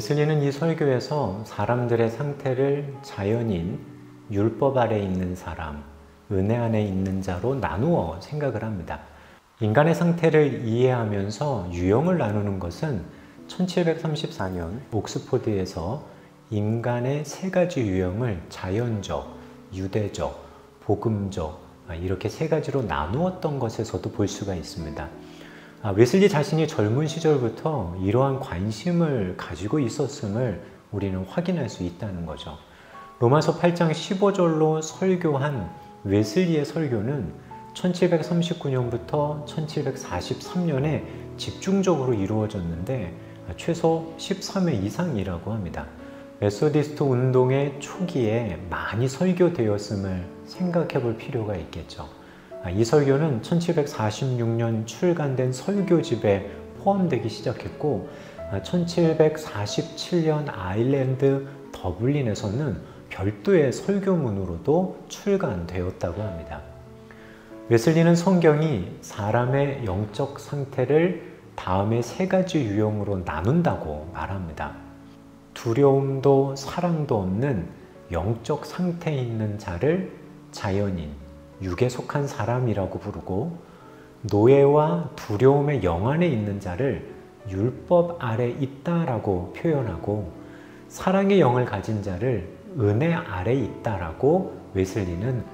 웨슬리는 이 설교에서 사람들의 상태를 자연인, 율법 아래 있는 사람, 은혜 안에 있는 자로 나누어 생각을 합니다. 인간의 상태를 이해하면서 유형을 나누는 것은 1734년 옥스포드에서 인간의 세 가지 유형을 자연적, 유대적, 복음적 이렇게 세 가지로 나누었던 것에서도 볼 수가 있습니다. 웨슬리 자신이 젊은 시절부터 이러한 관심을 가지고 있었음을 우리는 확인할 수 있다는 거죠. 로마서 8장 15절로 설교한 웨슬리의 설교는 1739년부터 1743년에 집중적으로 이루어졌는데 최소 13회 이상이라고 합니다. 메소디스트 운동의 초기에 많이 설교되었음을 생각해 볼 필요가 있겠죠. 이 설교는 1746년 출간된 설교집에 포함되기 시작했고 1747년 아일랜드 더블린에서는 별도의 설교문으로도 출간되었다고 합니다. 웨슬리는 성경이 사람의 영적 상태를 다음의 세 가지 유형으로 나눈다고 말합니다. 두려움도 사랑도 없는 영적 상태에 있는 자를 자연인, 육에 속한 사람이라고 부르고, 노예와 두려움의 영 안에 있는 자를 율법 아래 있다라고 표현하고, 사랑의 영을 가진 자를 은혜 아래 있다라고 웨슬리는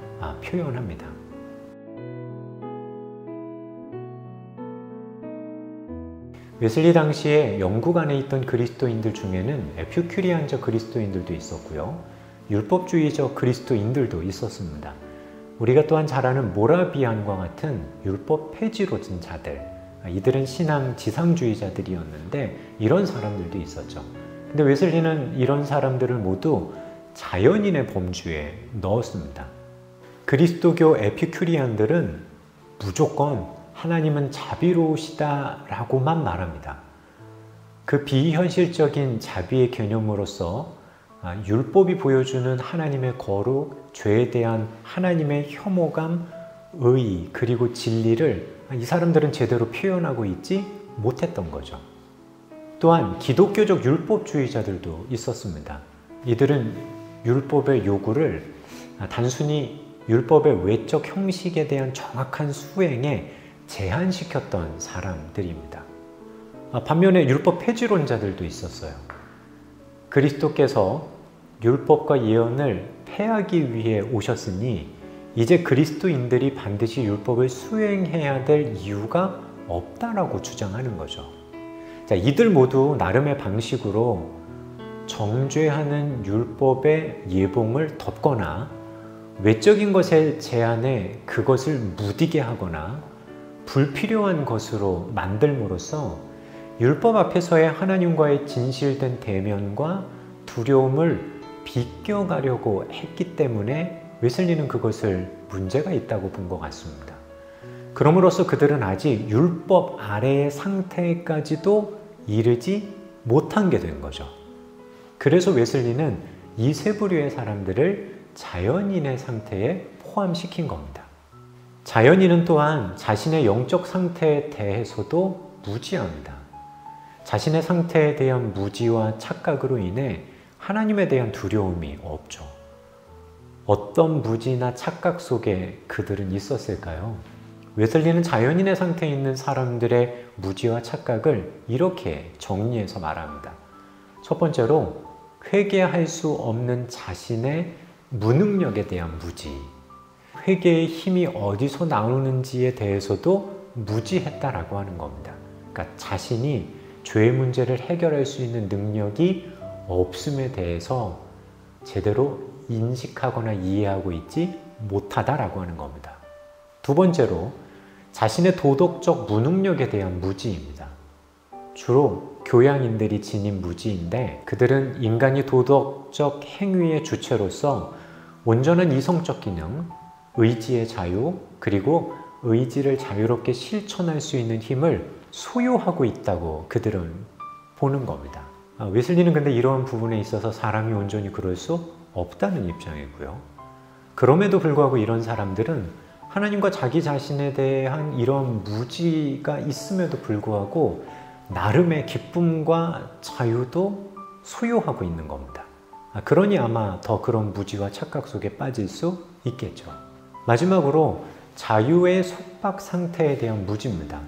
표현합니다. 웨슬리 당시에 영국 안에 있던 그리스도인들 중에는 에피큐리안적 그리스도인들도 있었고요. 율법주의적 그리스도인들도 있었습니다. 우리가 또한 잘 아는 모라비안과 같은 율법 폐지론진 자들, 이들은 신앙 지상주의자들이었는데 이런 사람들도 있었죠. 근데 웨슬리는 이런 사람들을 모두 자연인의 범주에 넣었습니다. 그리스도교 에피큐리안들은 무조건 하나님은 자비로우시다라고만 말합니다. 그 비현실적인 자비의 개념으로서 율법이 보여주는 하나님의 거룩, 죄에 대한 하나님의 혐오감, 의의, 그리고 진리를 이 사람들은 제대로 표현하고 있지 못했던 거죠. 또한 기독교적 율법주의자들도 있었습니다. 이들은 율법의 요구를 단순히 율법의 외적 형식에 대한 정확한 수행에 제한시켰던 사람들입니다. 반면에 율법 폐지론자들도 있었어요. 그리스도께서 율법과 예언을 폐하기 위해 오셨으니 이제 그리스도인들이 반드시 율법을 수행해야 될 이유가 없다라고 주장하는 거죠. 자, 이들 모두 나름의 방식으로 정죄하는 율법의 예봉을 덮거나 외적인 것에 제한해 그것을 무디게 하거나 불필요한 것으로 만들므로써 율법 앞에서의 하나님과의 진실된 대면과 두려움을 비껴가려고 했기 때문에 웨슬리는 그것을 문제가 있다고 본 것 같습니다. 그럼으로써 그들은 아직 율법 아래의 상태까지도 이르지 못한 게 된 거죠. 그래서 웨슬리는 이 세 부류의 사람들을 자연인의 상태에 포함시킨 겁니다. 자연인은 또한 자신의 영적 상태에 대해서도 무지합니다. 자신의 상태에 대한 무지와 착각으로 인해 하나님에 대한 두려움이 없죠. 어떤 무지나 착각 속에 그들은 있었을까요? 웨슬리는 자연인의 상태에 있는 사람들의 무지와 착각을 이렇게 정리해서 말합니다. 첫 번째로 회개할 수 없는 자신의 무능력에 대한 무지, 회개의 힘이 어디서 나오는지에 대해서도 무지했다라고 하는 겁니다. 그러니까 자신이 죄의 문제를 해결할 수 있는 능력이 없음에 대해서 제대로 인식하거나 이해하고 있지 못하다라고 하는 겁니다. 두 번째로 자신의 도덕적 무능력에 대한 무지입니다. 주로 교양인들이 지닌 무지인데 그들은 인간이 도덕적 행위의 주체로서 온전한 이성적 기능, 의지의 자유, 그리고 의지를 자유롭게 실천할 수 있는 힘을 소유하고 있다고 그들은 보는 겁니다. 웨슬리는 근데 이러한 부분에 있어서 사람이 온전히 그럴 수 없다는 입장이고요. 그럼에도 불구하고 이런 사람들은 하나님과 자기 자신에 대한 이런 무지가 있음에도 불구하고 나름의 기쁨과 자유도 소유하고 있는 겁니다. 그러니 아마 더 그런 무지와 착각 속에 빠질 수 있겠죠. 마지막으로 자유의 속박 상태에 대한 무지입니다.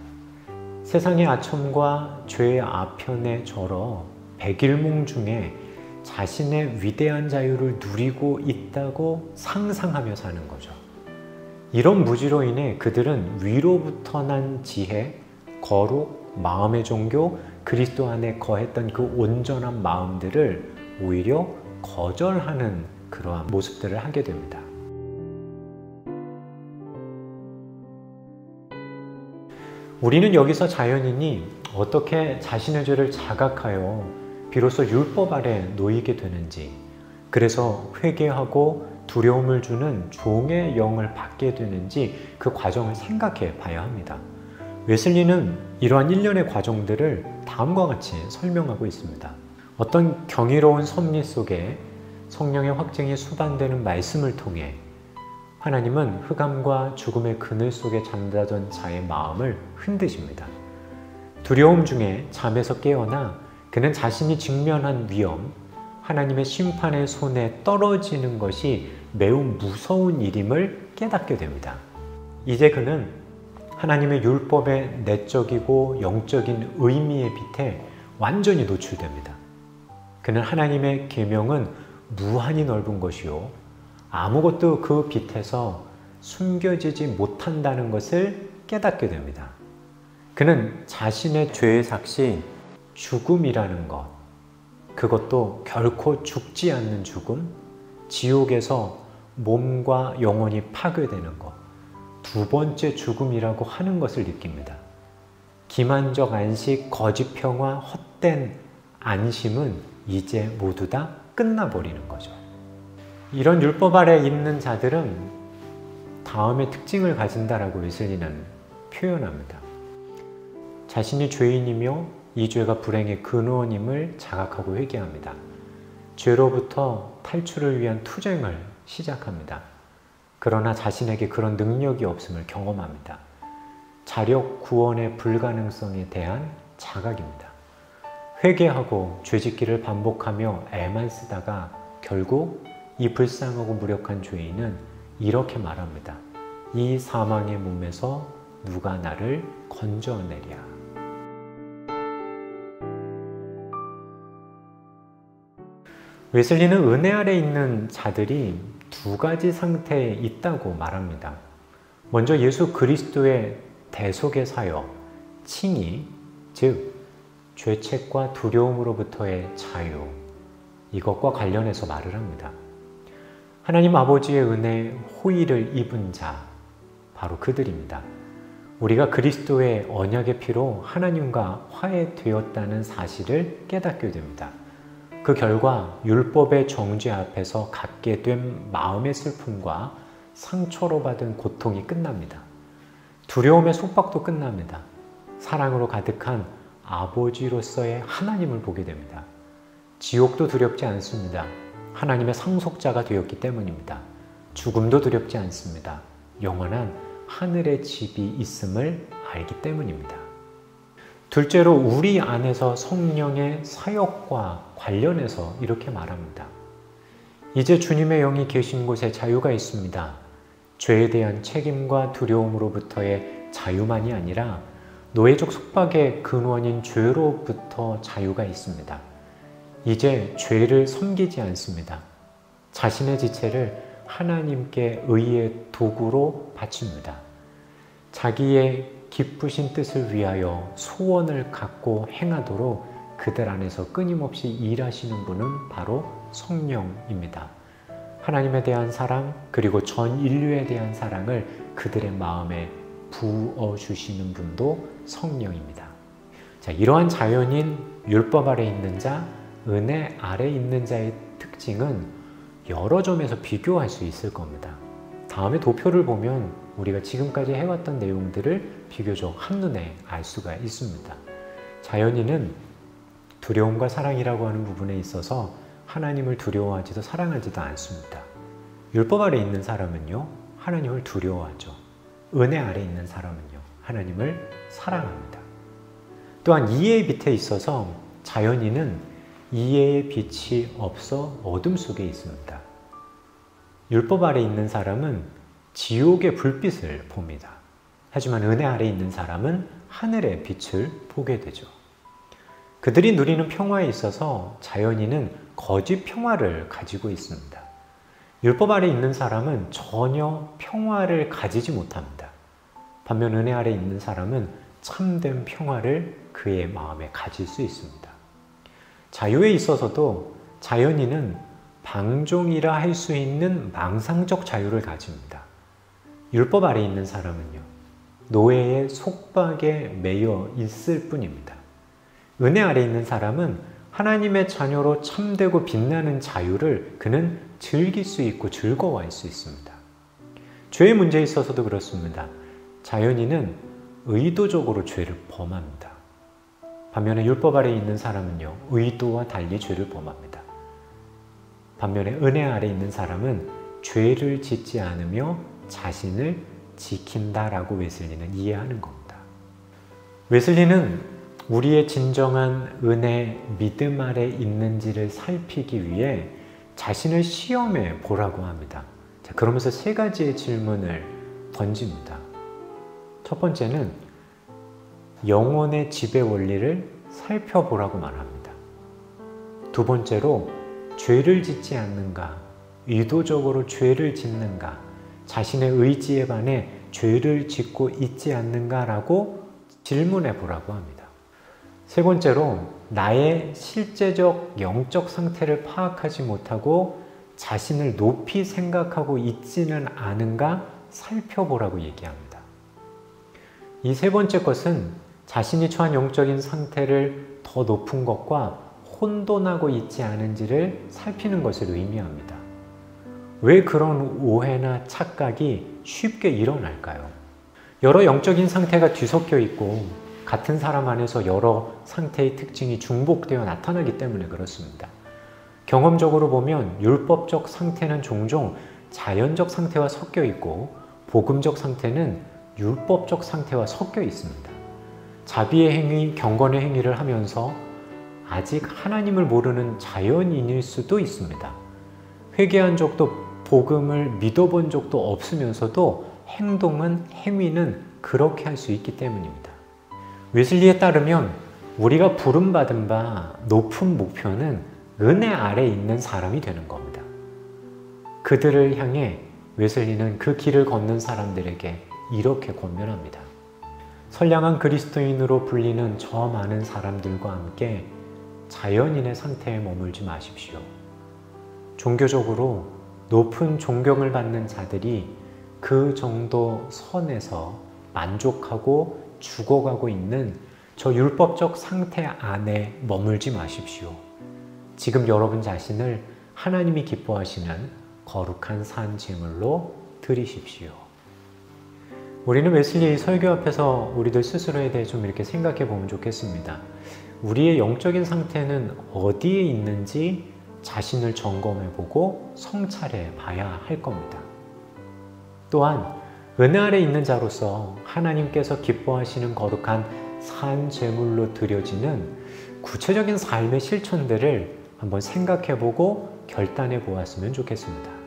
세상의 아첨과 죄의 아편에 절어 백일몽 중에 자신의 위대한 자유를 누리고 있다고 상상하며 사는 거죠. 이런 무지로 인해 그들은 위로부터 난 지혜, 거룩, 마음의 종교, 그리스도 안에 거했던 그 온전한 마음들을 오히려 거절하는 그러한 모습들을 하게 됩니다. 우리는 여기서 자연인이 어떻게 자신의 죄를 자각하여 비로소 율법 아래 놓이게 되는지, 그래서 회개하고 두려움을 주는 종의 영을 받게 되는지 그 과정을 생각해 봐야 합니다. 웨슬리는 이러한 일련의 과정들을 다음과 같이 설명하고 있습니다. 어떤 경이로운 섭리 속에 성령의 확증이 수반되는 말씀을 통해 하나님은 흑암과 죽음의 그늘 속에 잠자던 자의 마음을 흔드십니다. 두려움 중에 잠에서 깨어나 그는 자신이 직면한 위험, 하나님의 심판의 손에 떨어지는 것이 매우 무서운 일임을 깨닫게 됩니다. 이제 그는 하나님의 율법의 내적이고 영적인 의미의 빛에 완전히 노출됩니다. 그는 하나님의 계명은 무한히 넓은 것이요, 아무것도 그 빛에서 숨겨지지 못한다는 것을 깨닫게 됩니다. 그는 자신의 죄의 삭시, 죽음이라는 것, 그것도 결코 죽지 않는 죽음, 지옥에서 몸과 영혼이 파괴되는 것, 두 번째 죽음이라고 하는 것을 느낍니다. 기만적 안식, 거짓 평화, 헛된 안심은 이제 모두 다 끝나버리는 거죠. 이런 율법 아래 있는 자들은 다음의 특징을 가진다라고 웨슬리는 표현합니다. 자신이 죄인이며 이 죄가 불행의 근원임을 자각하고 회개합니다. 죄로부터 탈출을 위한 투쟁을 시작합니다. 그러나 자신에게 그런 능력이 없음을 경험합니다. 자력 구원의 불가능성에 대한 자각입니다. 회개하고 죄짓기를 반복하며 애만 쓰다가 결국 이 불쌍하고 무력한 죄인은 이렇게 말합니다. 이 사망의 몸에서 누가 나를 건져내랴. 웨슬리는 은혜 아래 있는 자들이 두 가지 상태에 있다고 말합니다. 먼저 예수 그리스도의 대속의 사역, 칭의, 즉 죄책과 두려움으로부터의 자유, 이것과 관련해서 말을 합니다. 하나님 아버지의 은혜 호의를 입은 자, 바로 그들입니다. 우리가 그리스도의 언약의 피로 하나님과 화해되었다는 사실을 깨닫게 됩니다. 그 결과 율법의 정죄 앞에서 갖게 된 마음의 슬픔과 상처로 받은 고통이 끝납니다. 두려움의 속박도 끝납니다. 사랑으로 가득한 아버지로서의 하나님을 보게 됩니다. 지옥도 두렵지 않습니다. 하나님의 상속자가 되었기 때문입니다. 죽음도 두렵지 않습니다. 영원한 하늘의 집이 있음을 알기 때문입니다. 둘째로 우리 안에서 성령의 사역과 관련해서 이렇게 말합니다. 이제 주님의 영이 계신 곳에 자유가 있습니다. 죄에 대한 책임과 두려움으로부터의 자유만이 아니라 노예적 속박의 근원인 죄로부터 자유가 있습니다. 이제 죄를 섬기지 않습니다. 자신의 지체를 하나님께 의의 도구로 바칩니다. 자기의 기쁘신 뜻을 위하여 소원을 갖고 행하도록 그들 안에서 끊임없이 일하시는 분은 바로 성령입니다. 하나님에 대한 사랑, 그리고 전 인류에 대한 사랑을 그들의 마음에 부어주시는 분도 성령입니다. 자, 이러한 자연인 율법 아래 있는 자, 은혜 아래 있는 자의 특징은 여러 점에서 비교할 수 있을 겁니다. 다음에 도표를 보면 우리가 지금까지 해왔던 내용들을 비교적 한눈에 알 수가 있습니다. 자연인은 두려움과 사랑이라고 하는 부분에 있어서 하나님을 두려워하지도 사랑하지도 않습니다. 율법 아래 있는 사람은요, 하나님을 두려워하죠. 은혜 아래 있는 사람은요, 하나님을 사랑합니다. 또한 이해의 빛에 있어서 자연인은 이해의 빛이 없어 어둠 속에 있습니다. 율법 아래 있는 사람은 지옥의 불빛을 봅니다. 하지만 은혜 아래 있는 사람은 하늘의 빛을 보게 되죠. 그들이 누리는 평화에 있어서 자연인은 거짓 평화를 가지고 있습니다. 율법 아래 있는 사람은 전혀 평화를 가지지 못합니다. 반면 은혜 아래 있는 사람은 참된 평화를 그의 마음에 가질 수 있습니다. 자유에 있어서도 자연인은 방종이라 할 수 있는 망상적 자유를 가집니다. 율법 아래 있는 사람은요, 노예의 속박에 매여 있을 뿐입니다. 은혜 아래 있는 사람은 하나님의 자녀로 참되고 빛나는 자유를 그는 즐길 수 있고 즐거워할 수 있습니다. 죄의 문제에 있어서도 그렇습니다. 자연인은 의도적으로 죄를 범합니다. 반면에 율법 아래 있는 사람은요, 의도와 달리 죄를 범합니다. 반면에 은혜 아래 있는 사람은 죄를 짓지 않으며 자신을 지킨다라고 웨슬리는 이해하는 겁니다. 웨슬리는 우리의 진정한 은혜, 믿음 아래 있는지를 살피기 위해 자신을 시험해 보라고 합니다. 자, 그러면서 세 가지의 질문을 던집니다. 첫 번째는 영혼의 지배 원리를 살펴보라고 말합니다. 두 번째로 죄를 짓지 않는가, 의도적으로 죄를 짓는가, 자신의 의지에 반해 죄를 짓고 있지 않는가라고 질문해 보라고 합니다. 세 번째로 나의 실제적 영적 상태를 파악하지 못하고 자신을 높이 생각하고 있지는 않은가 살펴보라고 얘기합니다. 이 세 번째 것은 자신이 처한 영적인 상태를 더 높은 것과 혼돈하고 있지 않은지를 살피는 것을 의미합니다. 왜 그런 오해나 착각이 쉽게 일어날까요? 여러 영적인 상태가 뒤섞여 있고 같은 사람 안에서 여러 상태의 특징이 중복되어 나타나기 때문에 그렇습니다. 경험적으로 보면 율법적 상태는 종종 자연적 상태와 섞여 있고 복음적 상태는 율법적 상태와 섞여 있습니다. 자비의 행위, 경건의 행위를 하면서 아직 하나님을 모르는 자연인일 수도 있습니다. 회개한 적도 복음을 믿어본 적도 없으면서도 행위는 그렇게 할 수 있기 때문입니다. 웨슬리에 따르면 우리가 부름받은 바 높은 목표는 은혜 아래 있는 사람이 되는 겁니다. 그들을 향해 웨슬리는 그 길을 걷는 사람들에게 이렇게 권면합니다. 선량한 그리스도인으로 불리는 저 많은 사람들과 함께 자연인의 상태에 머물지 마십시오. 종교적으로 높은 존경을 받는 자들이 그 정도 선에서 만족하고 죽어가고 있는 저 율법적 상태 안에 머물지 마십시오. 지금 여러분 자신을 하나님이 기뻐하시는 거룩한 산 제물로 드리십시오. 우리는 웨슬리의 설교 앞에서 우리들 스스로에 대해 좀 이렇게 생각해 보면 좋겠습니다. 우리의 영적인 상태는 어디에 있는지 자신을 점검해 보고 성찰해 봐야 할 겁니다. 또한 은혜 아래 있는 자로서 하나님께서 기뻐하시는 거룩한 산 제물로 드려지는 구체적인 삶의 실천들을 한번 생각해 보고 결단해 보았으면 좋겠습니다.